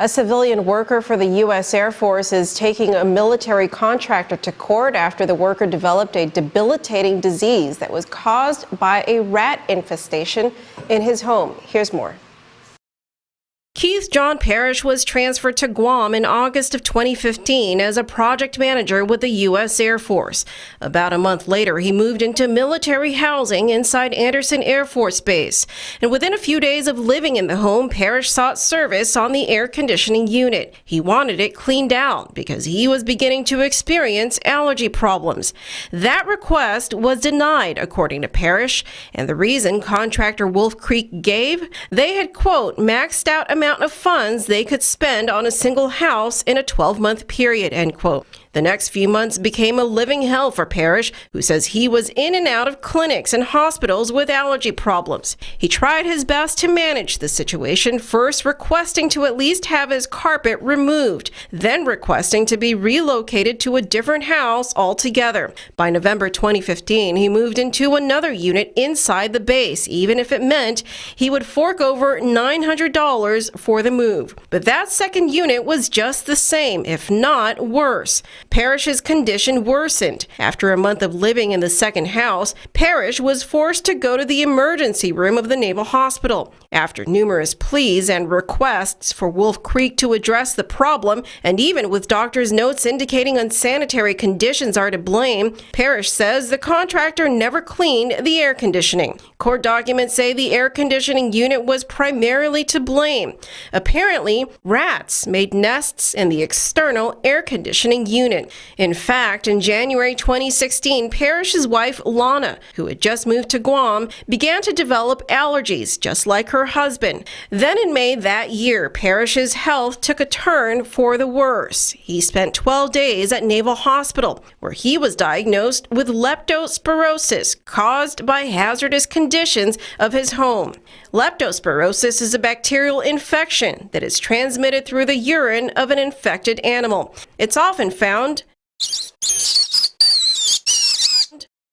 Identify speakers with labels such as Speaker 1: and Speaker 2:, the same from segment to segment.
Speaker 1: A civilian worker for the U.S. Air Force is taking a military contractor to court after the worker developed a debilitating disease that was caused by a rat infestation in his home. Here's more. Keith John Parrish was transferred to Guam in August of 2015 as a project manager with the U.S. Air Force. About a month later, he moved into military housing inside Andersen Air Force Base. And within a few days of living in the home, Parrish sought service on the air conditioning unit. He wanted it cleaned out because he was beginning to experience allergy problems. That request was denied, according to Parrish. And the reason contractor Wolf Creek gave? They had, quote, maxed out amount of funds they could spend on a single house in a 12-month period, end quote. The next few months became a living hell for Parrish, who says he was in and out of clinics and hospitals with allergy problems. He tried his best to manage the situation, first requesting to at least have his carpet removed, then requesting to be relocated to a different house altogether. By November 2015, he moved into another unit inside the base, even if it meant he would fork over $900 for the move. But that second unit was just the same, if not worse. Parrish's condition worsened. After a month of living in the second house, Parrish was forced to go to the emergency room of the Naval Hospital. After numerous pleas and requests for Wolf Creek to address the problem, and even with doctors' notes indicating unsanitary conditions are to blame, Parrish says the contractor never cleaned the air conditioning. Court documents say the air conditioning unit was primarily to blame. Apparently, rats made nests in the external air conditioning unit. In fact, in January 2016, Parrish's wife, Lana, who had just moved to Guam, began to develop allergies, just like her husband. Then in May that year, Parrish's health took a turn for the worse. He spent 12 days at Naval Hospital, where he was diagnosed with leptospirosis caused by hazardous conditions of his home. Leptospirosis is a bacterial infection that is transmitted through the urine of an infected animal. It's often found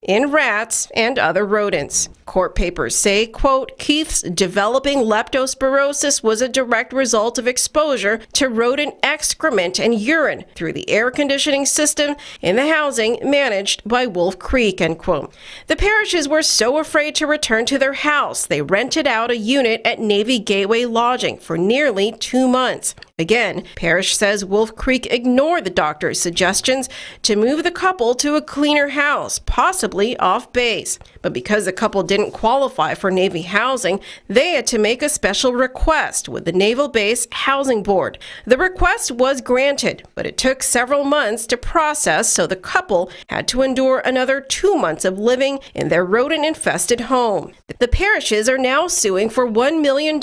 Speaker 1: in rats and other rodents. Court papers say, quote, Keith's developing leptospirosis was a direct result of exposure to rodent excrement and urine through the air conditioning system in the housing managed by Wolf Creek, end quote. The Parrishes were so afraid to return to their house, they rented out a unit at Navy Gateway Lodging for nearly 2 months. Again, Parrish says Wolf Creek ignored the doctor's suggestions to move the couple to a cleaner house, possibly off base. But because the couple didn't qualify for Navy housing, they had to make a special request with the Naval Base Housing Board. The request was granted, but it took several months to process, so the couple had to endure another 2 months of living in their rodent-infested home. The Parrishes are now suing for $1 million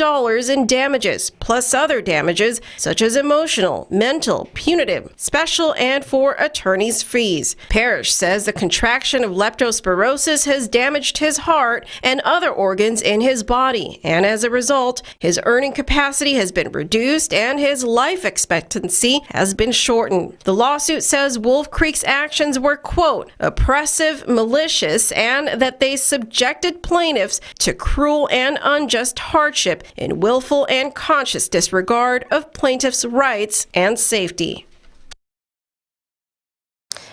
Speaker 1: in damages, plus other damages such as emotional, mental, punitive, special, and for attorney's fees. Parrish says the contraction of leptospirosis has damaged his heart and other organs in his body, and as a result, his earning capacity has been reduced and his life expectancy has been shortened. The lawsuit says Wolf Creek's actions were, quote, oppressive, malicious, and that they subjected plaintiffs to cruel and unjust hardship in willful and conscious disregard of plaintiffs' rights and safety.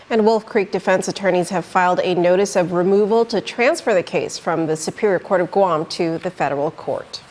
Speaker 1: And Wolf Creek defense attorneys have filed a notice of removal to transfer the case from the Superior Court of Guam to the federal court.